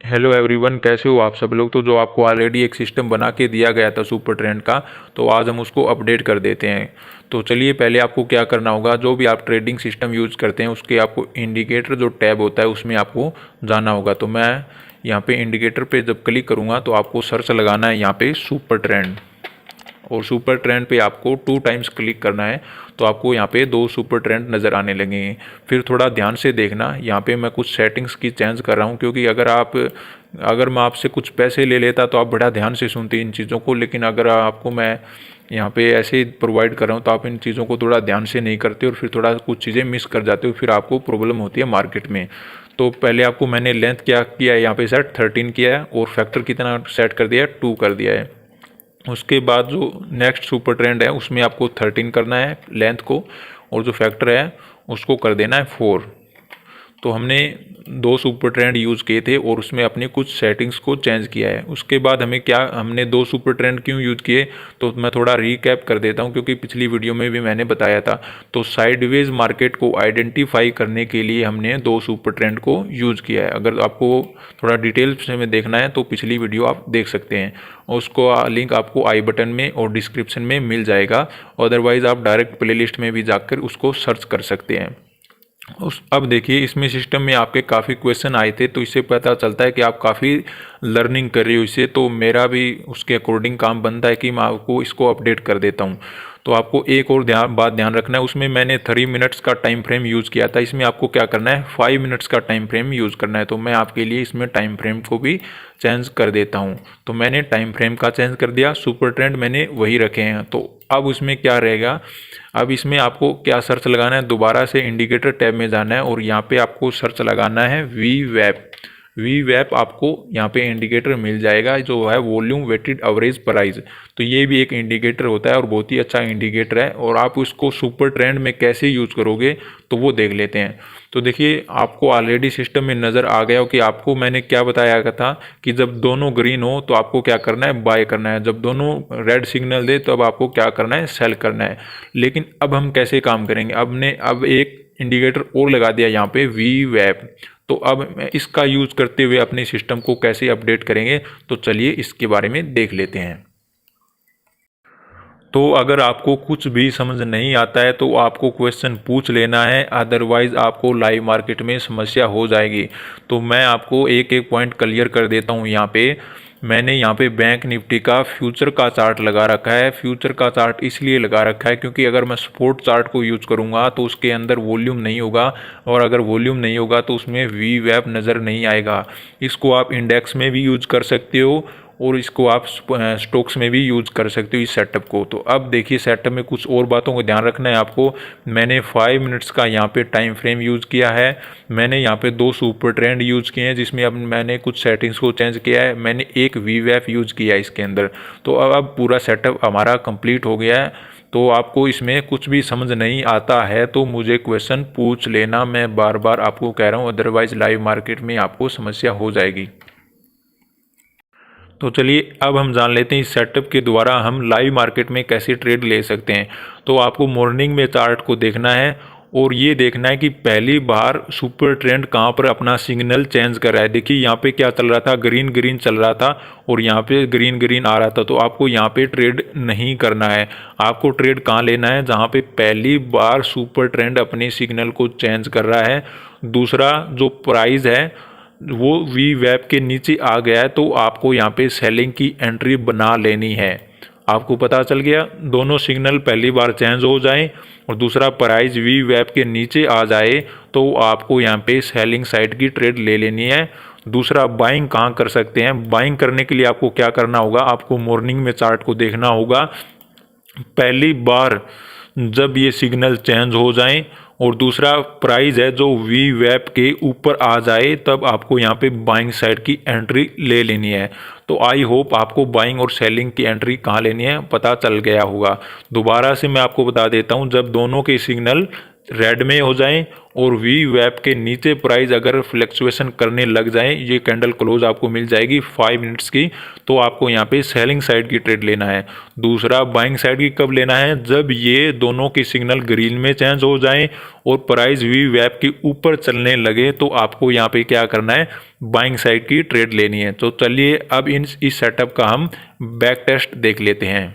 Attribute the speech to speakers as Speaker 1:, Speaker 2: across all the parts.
Speaker 1: Hello everyone, कैसे हो आप सब लोग। तो जो आपको ऑलरेडी एक सिस्टम बना के दिया गया था सुपर ट्रेंड का, तो आज हम उसको अपडेट कर देते हैं। तो चलिए, पहले आपको क्या करना होगा, जो भी आप ट्रेडिंग सिस्टम यूज़ करते हैं उसके आपको इंडिकेटर जो टैब होता है उसमें आपको जाना होगा। तो मैं यहाँ पे इंडिकेटर पे जब क्लिक करूँगा तो आपको सर्च लगाना है यहाँ पे सुपर ट्रेंड, और सुपर ट्रेंड पे आपको 2 टाइम्स क्लिक करना है। तो आपको यहाँ पे 2 सुपर ट्रेंड नज़र आने लगेंगे। फिर थोड़ा ध्यान से देखना, यहाँ पे मैं कुछ सेटिंग्स की चेंज कर रहा हूँ, क्योंकि अगर मैं आपसे कुछ पैसे ले लेता तो आप बड़ा ध्यान से सुनते इन चीज़ों को, लेकिन अगर आपको मैं यहाँ पे ऐसे ही प्रोवाइड कर रहा हूँ तो आप इन चीज़ों को थोड़ा ध्यान से नहीं करते और फिर थोड़ा कुछ चीज़ें मिस कर जाते हो, फिर आपको प्रॉब्लम होती है मार्केट में। तो पहले आपको मैंने लेंथ क्या किया है, यहाँ पे सेट 13 किया है, और फैक्टर कितना सेट कर दिया है, 2 कर दिया है। उसके बाद जो नेक्स्ट सुपर ट्रेंड है उसमें आपको 13 करना है लेंथ को, और जो फैक्टर है उसको कर देना है 4। तो हमने 2 सुपर ट्रेंड यूज़ किए थे और उसमें अपनी कुछ सेटिंग्स को चेंज किया है। उसके बाद हमने 2 सुपर ट्रेंड क्यों यूज़ किए, तो मैं थोड़ा रिकैप कर देता हूं, क्योंकि पिछली वीडियो में भी मैंने बताया था। तो साइडवेज मार्केट को आइडेंटिफाई करने के लिए हमने 2 सुपर ट्रेंड को यूज़ किया है। अगर आपको थोड़ा डिटेल्स में देखना है तो पिछली वीडियो आप देख सकते हैं, उसको लिंक आपको आई बटन में और डिस्क्रिप्शन में मिल जाएगा। अदरवाइज़ आप डायरेक्ट प्लेलिस्ट में भी जाकर उसको सर्च कर सकते हैं। अब देखिए, इसमें सिस्टम में आपके काफ़ी क्वेश्चन आए थे, तो इससे पता चलता है कि आप काफ़ी लर्निंग कर रहे हो इससे। तो मेरा भी उसके अकॉर्डिंग काम बनता है कि मैं आपको इसको अपडेट कर देता हूँ। तो आपको एक और बात ध्यान रखना है, उसमें मैंने 3 मिनट्स का टाइम फ्रेम यूज़ किया था, इसमें आपको क्या करना है, 5 मिनट्स का टाइम फ्रेम यूज़ करना है। तो मैं आपके लिए इसमें टाइम फ्रेम को भी चेंज कर देता हूँ। तो मैंने टाइम फ्रेम का चेंज कर दिया, सुपर ट्रेंड मैंने वही रखे हैं। तो अब उसमें क्या रहेगा, अब इसमें आपको क्या सर्च लगाना है, दोबारा से इंडिकेटर टैब में जाना है और यहाँ पे आपको सर्च लगाना है वी वैप आपको यहाँ पे इंडिकेटर मिल जाएगा, जो है वॉल्यूम वेटेड एवरेज प्राइस। तो ये भी एक इंडिकेटर होता है और बहुत ही अच्छा इंडिकेटर है, और आप उसको सुपर ट्रेंड में कैसे यूज़ करोगे तो वो देख लेते हैं। तो देखिए, आपको ऑलरेडी सिस्टम में नज़र आ गया हो कि आपको मैंने क्या बताया था कि जब दोनों ग्रीन हो तो आपको क्या करना है, बाय करना है। जब दोनों रेड सिग्नल दे तो अब आपको क्या करना है, सेल करना है। लेकिन अब हम कैसे काम करेंगे, अब एक इंडिकेटर और लगा दिया यहाँ पे वी वैप। तो अब इसका यूज़ करते हुए अपने सिस्टम को कैसे अपडेट करेंगे, तो चलिए इसके बारे में देख लेते हैं। तो अगर आपको कुछ भी समझ नहीं आता है तो आपको क्वेश्चन पूछ लेना है, अदरवाइज़ आपको लाइव मार्केट में समस्या हो जाएगी। तो मैं आपको एक एक पॉइंट क्लियर कर देता हूँ। यहाँ पे मैंने यहाँ पे बैंक निफ्टी का फ्यूचर का चार्ट लगा रखा है। फ्यूचर का चार्ट इसलिए लगा रखा है क्योंकि अगर मैं सपोर्ट चार्ट को यूज़ करूँगा तो उसके अंदर वॉल्यूम नहीं होगा, और अगर वॉल्यूम नहीं होगा तो उसमें वी वैप नज़र नहीं आएगा। इसको आप इंडेक्स में भी यूज़ कर सकते हो और इसको आप स्टॉक्स में भी यूज़ कर सकते हो इस सेटअप को। तो अब देखिए, सेटअप में कुछ और बातों को ध्यान रखना है आपको। मैंने 5 मिनट्स का यहाँ पे टाइम फ्रेम यूज़ किया है। मैंने यहाँ पे 2 सुपर ट्रेंड यूज़ किए हैं, जिसमें अब मैंने कुछ सेटिंग्स को चेंज किया है। मैंने एक वी वैप यूज़ किया है इसके अंदर। तो अब पूरा सेटअप हमारा कंप्लीट हो गया है। तो आपको इसमें कुछ भी समझ नहीं आता है तो मुझे क्वेश्चन पूछ लेना, मैं बार बार आपको कह रहा हूँ, अदरवाइज़ लाइव मार्केट में आपको समस्या हो जाएगी। तो चलिए, अब हम जान लेते हैं इस सेटअप के द्वारा हम लाइव मार्केट में कैसे ट्रेड ले सकते हैं। तो आपको मॉर्निंग में चार्ट को देखना है और ये देखना है कि पहली बार सुपर ट्रेंड कहाँ पर अपना सिग्नल चेंज कर रहा है। देखिए, यहाँ पे क्या चल रहा था, ग्रीन ग्रीन चल रहा था और यहाँ पे ग्रीन ग्रीन आ रहा था। तो आपको यहाँ पे ट्रेड नहीं करना है। आपको ट्रेड कहाँ लेना है, जहाँ पे पहली बार सुपर ट्रेंड अपने सिग्नल को चेंज कर रहा है। दूसरा, जो प्राइस है वो वी वेब के नीचे आ गया है, तो आपको यहाँ पे सेलिंग की एंट्री बना लेनी है। आपको पता चल गया, दोनों सिग्नल पहली बार चेंज हो जाएं और दूसरा प्राइस वी वेब के नीचे आ जाए तो आपको यहाँ पे सेलिंग साइड की ट्रेड ले लेनी है। दूसरा, बाइंग कहाँ कर सकते हैं। बाइंग करने के लिए आपको क्या करना होगा, आपको मॉर्निंग में चार्ट को देखना होगा। पहली बार जब ये सिग्नल चेंज हो जाएं और दूसरा प्राइस है जो वी वेब के ऊपर आ जाए, तब आपको यहाँ पे बाइंग साइड की एंट्री ले लेनी है। तो आई होप आपको बाइंग और सेलिंग की एंट्री कहाँ लेनी है पता चल गया होगा। दोबारा से मैं आपको बता देता हूँ, जब दोनों के सिग्नल रेड में हो जाएं और वी वेब के नीचे प्राइस अगर फ्लक्चुएशन करने लग जाए, ये कैंडल क्लोज आपको मिल जाएगी 5 मिनट्स की, तो आपको यहाँ पे सेलिंग साइड की ट्रेड लेना है। दूसरा, बाइंग साइड की कब लेना है, जब ये दोनों के सिग्नल ग्रीन में चेंज हो जाएं और प्राइस वी वेब के ऊपर चलने लगे, तो आपको यहाँ पे क्या करना है, बाइंग साइड की ट्रेड लेनी है। तो चलिए अब इस सेटअप का हम बैक टेस्ट देख लेते हैं।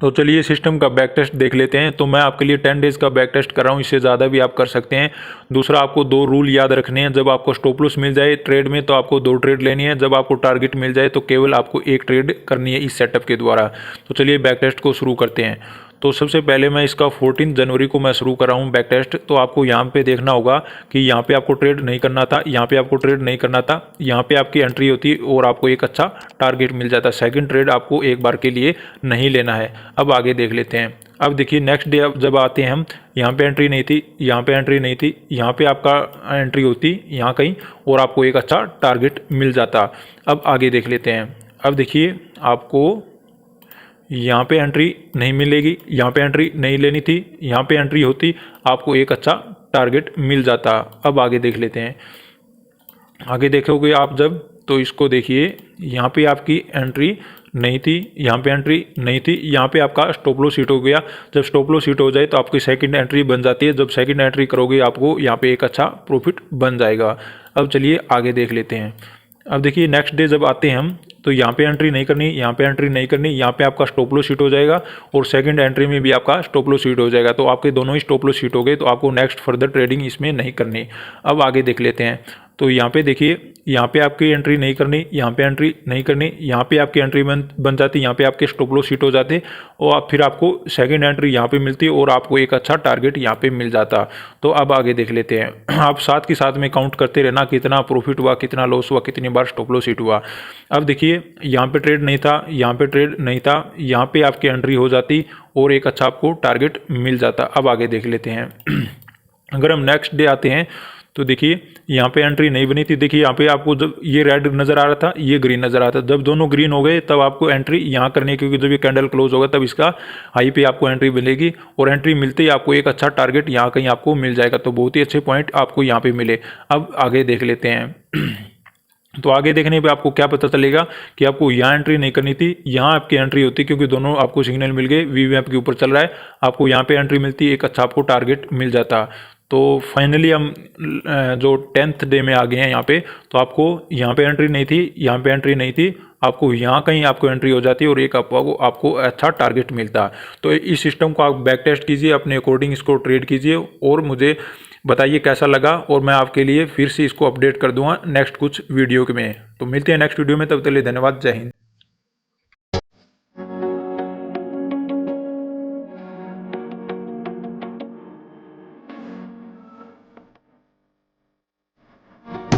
Speaker 1: तो चलिए सिस्टम का बैक टेस्ट देख लेते हैं। तो मैं आपके लिए 10 डेज़ का बैक टेस्ट कर रहा हूँ, इससे ज़्यादा भी आप कर सकते हैं। दूसरा, आपको 2 रूल याद रखने हैं। जब आपको स्टॉप लॉस मिल जाए ट्रेड में तो आपको 2 ट्रेड लेनी है, जब आपको टारगेट मिल जाए तो केवल आपको 1 ट्रेड करनी है इस सेटअप के द्वारा। तो चलिए बैक टेस्ट को शुरू करते हैं। तो सबसे पहले मैं इसका 14 जनवरी को मैं शुरू कर रहा हूँ बैक टेस्ट। तो आपको यहाँ पे देखना होगा कि यहाँ पे आपको ट्रेड नहीं करना था, यहाँ पे आपको ट्रेड नहीं करना था, यहाँ पे आपकी एंट्री होती और आपको एक अच्छा टारगेट मिल जाता। सेकंड ट्रेड आपको एक बार के लिए नहीं लेना है। अब आगे देख लेते हैं। अब देखिए नेक्स्ट डे जब आते हैं हम, यहाँ पे एंट्री नहीं थी, यहाँ पे एंट्री नहीं थी, यहाँ पे आपका एंट्री होती यहाँ कहीं और आपको एक अच्छा टारगेट मिल जाता। अब आगे देख लेते हैं। अब देखिए आपको यहाँ पे एंट्री नहीं मिलेगी, यहाँ पे एंट्री नहीं लेनी थी, यहाँ पे एंट्री होती आपको एक अच्छा टारगेट मिल जाता। अब आगे देख लेते हैं। आगे देखोगे आप जब, तो इसको देखिए यहाँ पे आपकी एंट्री नहीं थी, यहाँ पे एंट्री नहीं थी, यहाँ पे आपका स्टॉप लॉस हिट हो गया। जब स्टॉप लॉस हिट हो जाए तो आपकी सेकंड एंट्री बन जाती है। जब सेकंड एंट्री करोगे आपको यहाँ पे एक अच्छा प्रॉफिट बन जाएगा। अब चलिए आगे देख लेते हैं। अब देखिए नेक्स्ट डे जब आते हैं हम, तो यहाँ पे एंट्री नहीं करनी, यहाँ पे एंट्री नहीं करनी, यहाँ पे आपका स्टॉप लॉस हिट हो जाएगा और सेकंड एंट्री में भी आपका स्टॉप लॉस हिट हो जाएगा। तो आपके दोनों ही स्टॉप लॉस हिट हो गए, तो आपको नेक्स्ट फर्दर ट्रेडिंग इसमें नहीं करनी। अब आगे देख लेते हैं। तो यहाँ पे देखिए, यहाँ पे आपकी एंट्री नहीं करनी, यहाँ पे एंट्री नहीं करनी, यहाँ पे आपकी एंट्री बन जाती, यहाँ पे आपके स्टॉप लॉस हिट हो जाते और आप फिर आपको सेकंड एंट्री यहाँ पे मिलती और आपको एक अच्छा टारगेट यहाँ पे मिल जाता। तो अब आगे देख लेते हैं। आप साथ के साथ में काउंट करते रहना, कितना प्रॉफिट हुआ, कितना लॉस हुआ, कितनी बार स्टॉप लॉस हिट हुआ। अब देखिए यहाँ पे ट्रेड नहीं था, यहाँ पे ट्रेड नहीं था, यहाँ पे आपकी एंट्री हो जाती और एक अच्छा आपको टारगेट मिल जाता। अब आगे देख लेते हैं। अगर हम नेक्स्ट डे आते हैं तो देखिए यहाँ पे एंट्री नहीं बनी थी। देखिए यहाँ पे आपको जब ये रेड नज़र आ रहा था, ये ग्रीन नज़र आ रहा था। जब दोनों ग्रीन हो गए तब आपको एंट्री यहाँ करनी है, क्योंकि जब ये कैंडल क्लोज होगा तब इसका हाई पे आपको एंट्री मिलेगी और एंट्री मिलते ही आपको एक अच्छा टारगेट यहाँ कहीं आपको मिल जाएगा। तो बहुत ही अच्छे पॉइंट आपको यहाँ पे मिले। अब आगे देख लेते हैं। तो आगे देखने पे आपको क्या पता चलेगा कि आपको यहाँ एंट्री नहीं करनी थी, यहाँ आपकी एंट्री होती, क्योंकि दोनों आपको सिग्नल मिल गए, वीवीएफ के ऊपर चल रहा है, आपको यहाँ पे एंट्री मिलती, एक अच्छा आपको टारगेट मिल जाता। तो फाइनली हम जो 10th डे में आ गए हैं यहाँ पे। तो आपको यहाँ पे एंट्री नहीं थी, यहाँ पे एंट्री नहीं थी, आपको यहाँ कहीं आपको एंट्री हो जाती और एक आपको अच्छा टारगेट मिलता। तो इस सिस्टम को आप बैक टेस्ट कीजिए, अपने अकॉर्डिंग इसको ट्रेड कीजिए और मुझे बताइए कैसा लगा, और मैं आपके लिए फिर से इसको अपडेट कर दूंगा नेक्स्ट कुछ वीडियो में। तो मिलते हैं नेक्स्ट वीडियो में, तब तक के लिए धन्यवाद। जय हिंद।